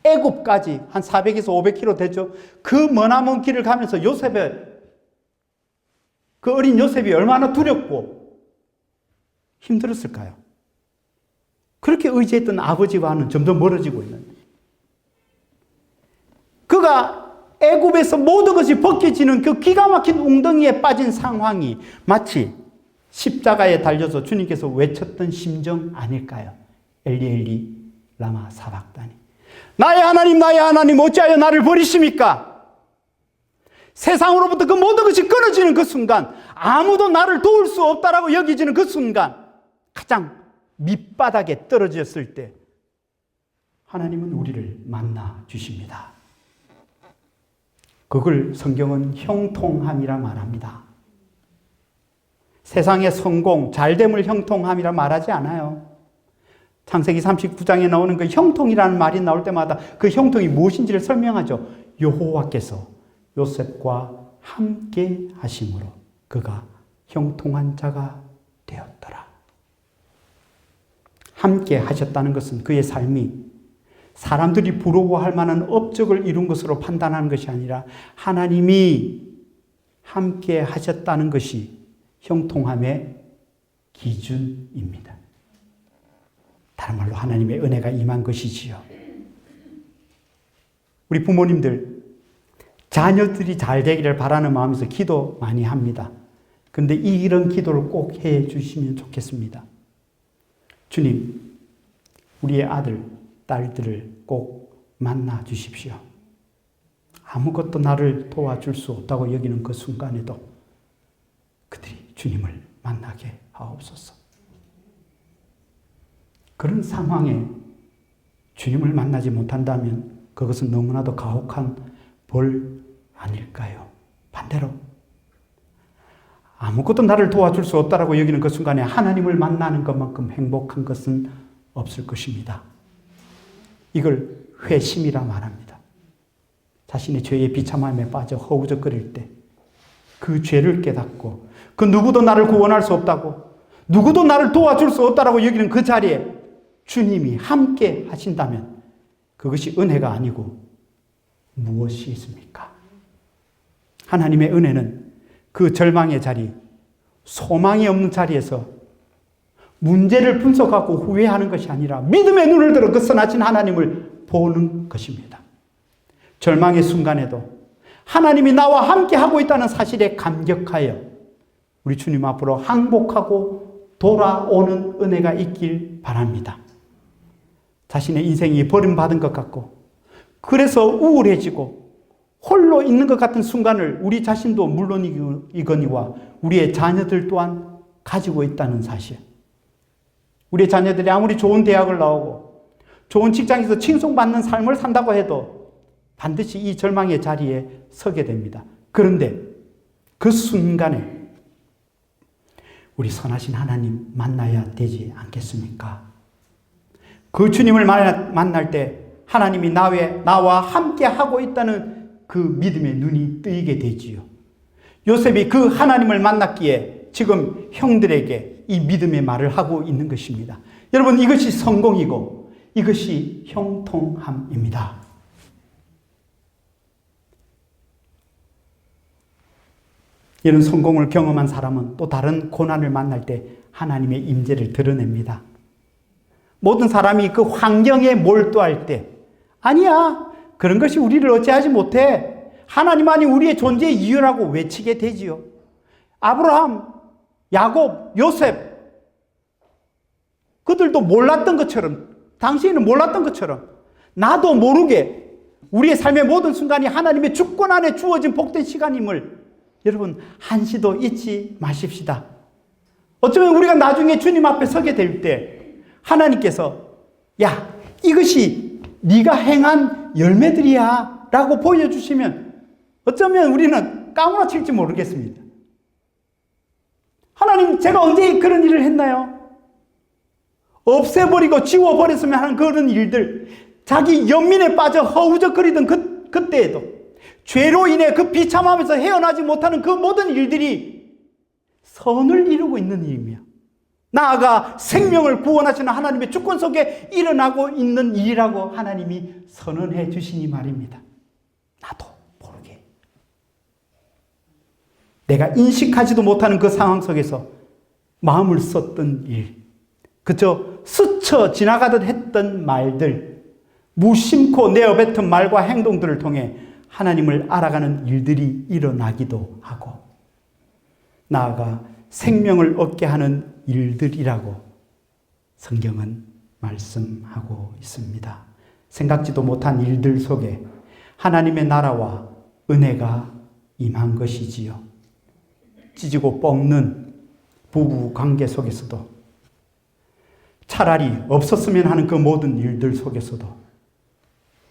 애굽까지 한 400에서 500km 되죠. 그 머나먼 길을 가면서 그 어린 요셉이 얼마나 두렵고 힘들었을까요? 그렇게 의지했던 아버지와는 점점 멀어지고 있는 거예요. 그가 애굽에서 모든 것이 벗겨지는 그 기가 막힌 웅덩이에 빠진 상황이 마치 십자가에 달려서 주님께서 외쳤던 심정 아닐까요? 엘리 엘리 라마 사박다니. 나의 하나님 어찌하여 나를 버리십니까? 세상으로부터 그 모든 것이 끊어지는 그 순간, 아무도 나를 도울 수 없다라고 여기지는 그 순간, 가장 밑바닥에 떨어졌을 때 하나님은 우리를 만나 주십니다. 그걸 성경은 형통함이라 말합니다. 세상의 성공, 잘됨을 형통함이라 말하지 않아요. 창세기 39장에 나오는 그 형통이라는 말이 나올 때마다 그 형통이 무엇인지를 설명하죠. 여호와께서 요셉과 함께 하심으로 그가 형통한 자가 되었더라. 함께 하셨다는 것은 그의 삶이 사람들이 부러워할 만한 업적을 이룬 것으로 판단하는 것이 아니라 하나님이 함께 하셨다는 것이 형통함의 기준입니다. 다른 말로 하나님의 은혜가 임한 것이지요. 우리 부모님들 자녀들이 잘 되기를 바라는 마음에서 기도 많이 합니다. 그런데 이런 기도를 꼭 해 주시면 좋겠습니다. 주님, 우리의 아들, 딸들을 꼭 만나 주십시오. 아무것도 나를 도와줄 수 없다고 여기는 그 순간에도 그들이 주님을 만나게 하옵소서. 그런 상황에 주님을 만나지 못한다면 그것은 너무나도 가혹한 벌 아닐까요? 반대로 아무것도 나를 도와줄 수 없다라고 여기는 그 순간에 하나님을 만나는 것만큼 행복한 것은 없을 것입니다. 이걸 회심이라 말합니다. 자신의 죄의 비참함에 빠져 허우적거릴 때 그 죄를 깨닫고 그 누구도 나를 구원할 수 없다고, 누구도 나를 도와줄 수 없다라고 여기는 그 자리에 주님이 함께 하신다면 그것이 은혜가 아니고 무엇이 있습니까? 하나님의 은혜는 그 절망의 자리, 소망이 없는 자리에서 문제를 분석하고 후회하는 것이 아니라 믿음의 눈을 들어 그 선하신 하나님을 보는 것입니다. 절망의 순간에도 하나님이 나와 함께 하고 있다는 사실에 감격하여 우리 주님 앞으로 항복하고 돌아오는 은혜가 있길 바랍니다. 자신의 인생이 버림받은 것 같고 그래서 우울해지고 홀로 있는 것 같은 순간을 우리 자신도 물론이거니와 우리의 자녀들 또한 가지고 있다는 사실. 우리의 자녀들이 아무리 좋은 대학을 나오고 좋은 직장에서 칭송받는 삶을 산다고 해도 반드시 이 절망의 자리에 서게 됩니다. 그런데 그 순간에 우리 선하신 하나님 만나야 되지 않겠습니까? 그 주님을 만날 때 하나님이 나와 함께 하고 있다는 그 믿음의 눈이 뜨이게 되지요. 요셉이 그 하나님을 만났기에 지금 형들에게 이 믿음의 말을 하고 있는 것입니다. 여러분, 이것이 성공이고 이것이 형통함입니다. 이런 성공을 경험한 사람은 또 다른 고난을 만날 때 하나님의 임재를 드러냅니다. 모든 사람이 그 환경에 몰두할 때 아니야, 그런 것이 우리를 어찌하지 못해, 하나님만이 우리의 존재의 이유라고 외치게 되지요. 아브라함, 야곱, 요셉, 그들도 몰랐던 것처럼, 당시에는 몰랐던 것처럼 나도 모르게 우리의 삶의 모든 순간이 하나님의 주권 안에 주어진 복된 시간임을 여러분 한시도 잊지 마십시다. 어쩌면 우리가 나중에 주님 앞에 서게 될 때 하나님께서 야, 이것이 네가 행한 열매들이야 라고 보여주시면 어쩌면 우리는 까무러칠지 모르겠습니다. 하나님, 제가 언제 그런 일을 했나요? 없애버리고 지워버렸으면 하는 그런 일들, 자기 연민에 빠져 허우적거리던 그때에도 죄로 인해 그 비참함에서 헤어나지 못하는 그 모든 일들이 선을 이루고 있는 일이며 나아가 생명을 구원하시는 하나님의 주권 속에 일어나고 있는 일이라고 하나님이 선언해 주시니 말입니다. 나도 모르게 내가 인식하지도 못하는 그 상황 속에서 마음을 썼던 일, 그저 스쳐 지나가듯 했던 말들, 무심코 내어뱉은 말과 행동들을 통해 하나님을 알아가는 일들이 일어나기도 하고, 나아가 생명을 얻게 하는 일들이라고 성경은 말씀하고 있습니다. 생각지도 못한 일들 속에 하나님의 나라와 은혜가 임한 것이지요. 찢고 뻗는 부부 관계 속에서도, 차라리 없었으면 하는 그 모든 일들 속에서도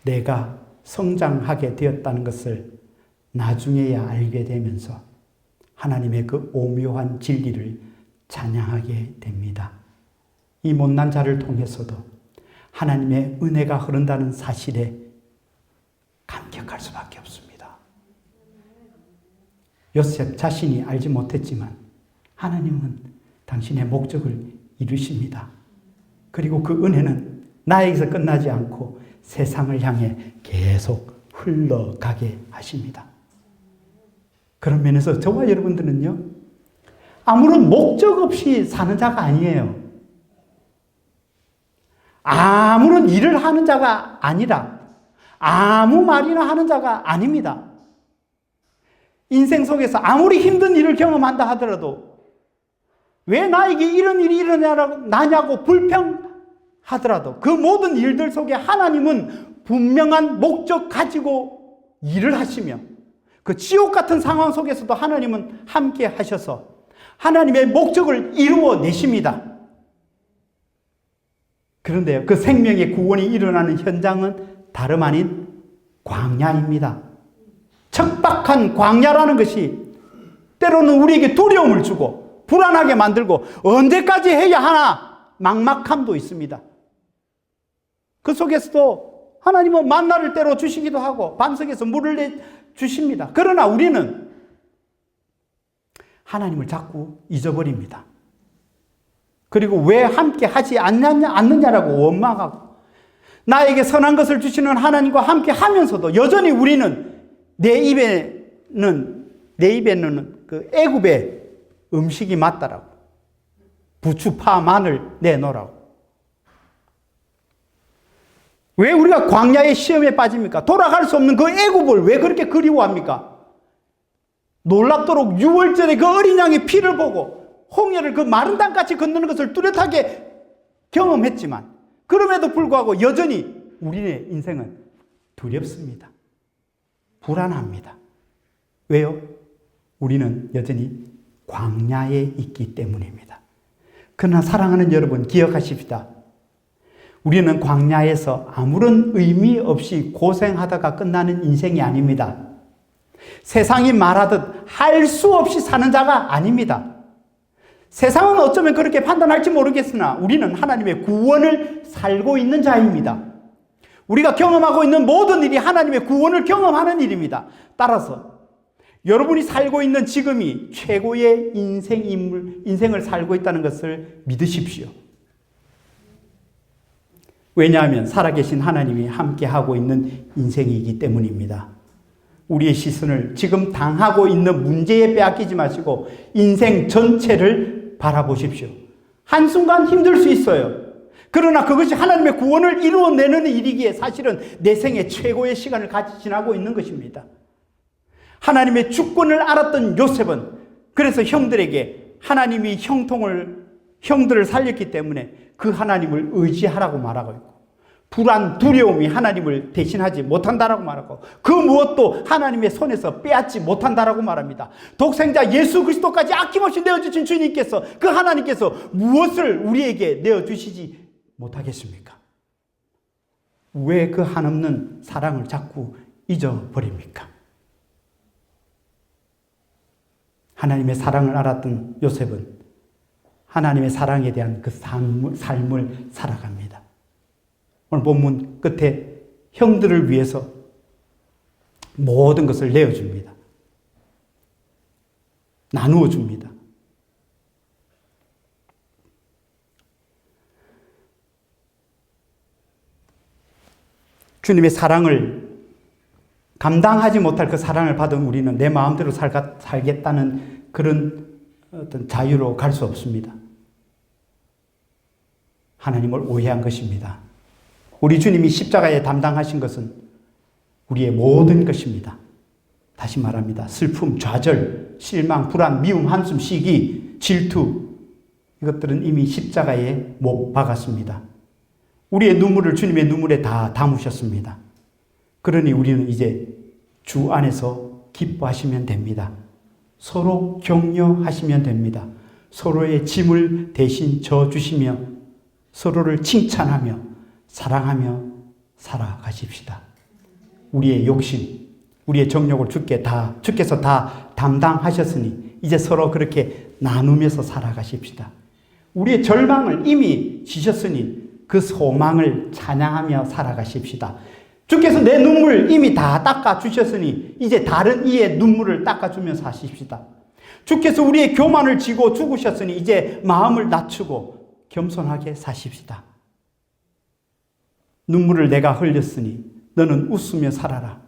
내가 성장하게 되었다는 것을 나중에야 알게 되면서 하나님의 그 오묘한 진리를 찬양하게 됩니다. 이 못난 자를 통해서도 하나님의 은혜가 흐른다는 사실에 감격할 수밖에 없습니다. 요셉 자신이 알지 못했지만 하나님은 당신의 목적을 이루십니다. 그리고 그 은혜는 나에게서 끝나지 않고 세상을 향해 계속 흘러가게 하십니다. 그런 면에서 저와 여러분들은요, 아무런 목적 없이 사는 자가 아니에요. 아무런 일을 하는 자가 아니라 아무 말이나 하는 자가 아닙니다. 인생 속에서 아무리 힘든 일을 경험한다 하더라도 왜 나에게 이런 일이 일어나냐고 불평하더라도 그 모든 일들 속에 하나님은 분명한 목적 가지고 일을 하시며, 그 지옥 같은 상황 속에서도 하나님은 함께 하셔서 하나님의 목적을 이루어내십니다. 그런데요, 그 생명의 구원이 일어나는 현장은 다름 아닌 광야입니다. 척박한 광야라는 것이 때로는 우리에게 두려움을 주고 불안하게 만들고 언제까지 해야 하나 막막함도 있습니다. 그 속에서도 하나님은 만나를 때로 주시기도 하고 반석에서 물을 내주십니다. 그러나 우리는 하나님을 자꾸 잊어버립니다. 그리고 왜 함께 하지 않느냐라고 원망하고, 나에게 선한 것을 주시는 하나님과 함께 하면서도 여전히 우리는 내 입에는 그 애굽의 음식이 맞다라고, 부추, 파, 마늘 내놓으라고. 왜 우리가 광야의 시험에 빠집니까? 돌아갈 수 없는 그 애굽을 왜 그렇게 그리워합니까? 놀랍도록 6월절에 그 어린 양의 피를 보고 홍해를 그 마른 땅같이 건너는 것을 뚜렷하게 경험했지만, 그럼에도 불구하고 여전히 우리의 인생은 두렵습니다. 불안합니다. 왜요? 우리는 여전히 광야에 있기 때문입니다. 그러나 사랑하는 여러분, 기억하십시다. 우리는 광야에서 아무런 의미 없이 고생하다가 끝나는 인생이 아닙니다. 세상이 말하듯 할 수 없이 사는 자가 아닙니다. 세상은 어쩌면 그렇게 판단할지 모르겠으나 우리는 하나님의 구원을 살고 있는 자입니다. 우리가 경험하고 있는 모든 일이 하나님의 구원을 경험하는 일입니다. 따라서 여러분이 살고 있는 지금이 최고의 인생을 살고 있다는 것을 믿으십시오. 왜냐하면 살아계신 하나님이 함께하고 있는 인생이기 때문입니다. 우리의 시선을 지금 당하고 있는 문제에 빼앗기지 마시고 인생 전체를 바라보십시오. 한순간 힘들 수 있어요. 그러나 그것이 하나님의 구원을 이루어내는 일이기에 사실은 내 생의 최고의 시간을 같이 지나고 있는 것입니다. 하나님의 주권을 알았던 요셉은 그래서 형들에게 하나님이 형들을 살렸기 때문에 그 하나님을 의지하라고 말하고 있고, 불안, 두려움이 하나님을 대신하지 못한다라고 말하고, 그 무엇도 하나님의 손에서 빼앗지 못한다라고 말합니다. 독생자 예수 그리스도까지 아낌없이 내어주신 주님께서, 그 하나님께서 무엇을 우리에게 내어주시지 못하겠습니까? 왜 그 한없는 사랑을 자꾸 잊어버립니까? 하나님의 사랑을 알았던 요셉은 하나님의 사랑에 대한 그 삶을 살아갑니다. 오늘 본문 끝에 형들을 위해서 모든 것을 내어줍니다. 나누어 줍니다. 주님의 사랑을 감당하지 못할 그 사랑을 받은 우리는 내 마음대로 살겠다는 그런 어떤 자유로 갈 수 없습니다. 하나님을 오해한 것입니다. 우리 주님이 십자가에 담당하신 것은 우리의 모든 것입니다. 다시 말합니다. 슬픔, 좌절, 실망, 불안, 미움, 한숨, 시기, 질투, 이것들은 이미 십자가에 못 박았습니다. 우리의 눈물을 주님의 눈물에 다 담으셨습니다. 그러니 우리는 이제 주 안에서 기뻐하시면 됩니다. 서로 격려하시면 됩니다. 서로의 짐을 대신 져주시며 서로를 칭찬하며 사랑하며 살아가십시다. 우리의 욕심, 우리의 정욕을 주께서 다 담당하셨으니 이제 서로 그렇게 나누면서 살아가십시다. 우리의 절망을 이미 지셨으니 그 소망을 찬양하며 살아가십시다. 주께서 내 눈물 이미 다 닦아주셨으니 이제 다른 이의 눈물을 닦아주며 사십시다. 주께서 우리의 교만을 지고 죽으셨으니 이제 마음을 낮추고 겸손하게 사십시다. 눈물을 내가 흘렸으니 너는 웃으며 살아라.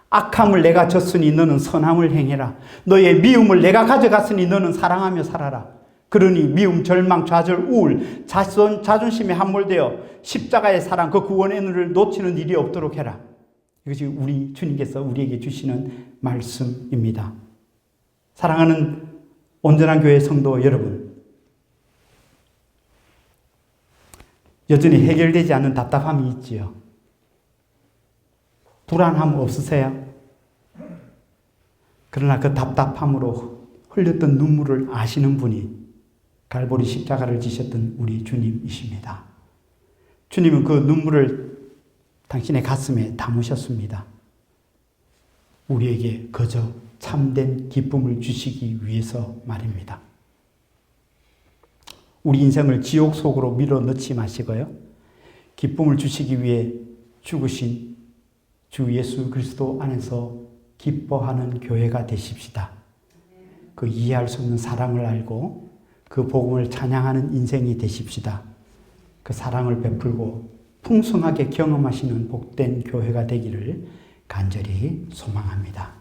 악함을 내가 졌으니 너는 선함을 행해라. 너의 미움을 내가 가져갔으니 너는 사랑하며 살아라. 그러니 미움, 절망, 좌절, 우울, 자존심에 함몰되어 십자가의 사랑, 그 구원의 은혜를 놓치는 일이 없도록 해라. 이것이 우리 주님께서 우리에게 주시는 말씀입니다. 사랑하는 온전한 교회 성도 여러분, 여전히 해결되지 않는 답답함이 있지요. 불안함 없으세요? 그러나 그 답답함으로 흘렸던 눈물을 아시는 분이 갈보리 십자가를 지셨던 우리 주님이십니다. 주님은 그 눈물을 당신의 가슴에 담으셨습니다. 우리에게 그저 참된 기쁨을 주시기 위해서 말입니다. 우리 인생을 지옥 속으로 밀어넣지 마시고요. 기쁨을 주시기 위해 죽으신 주 예수 그리스도 안에서 기뻐하는 교회가 되십시다. 그 이해할 수 없는 사랑을 알고 그 복음을 찬양하는 인생이 되십시다. 그 사랑을 베풀고 풍성하게 경험하시는 복된 교회가 되기를 간절히 소망합니다.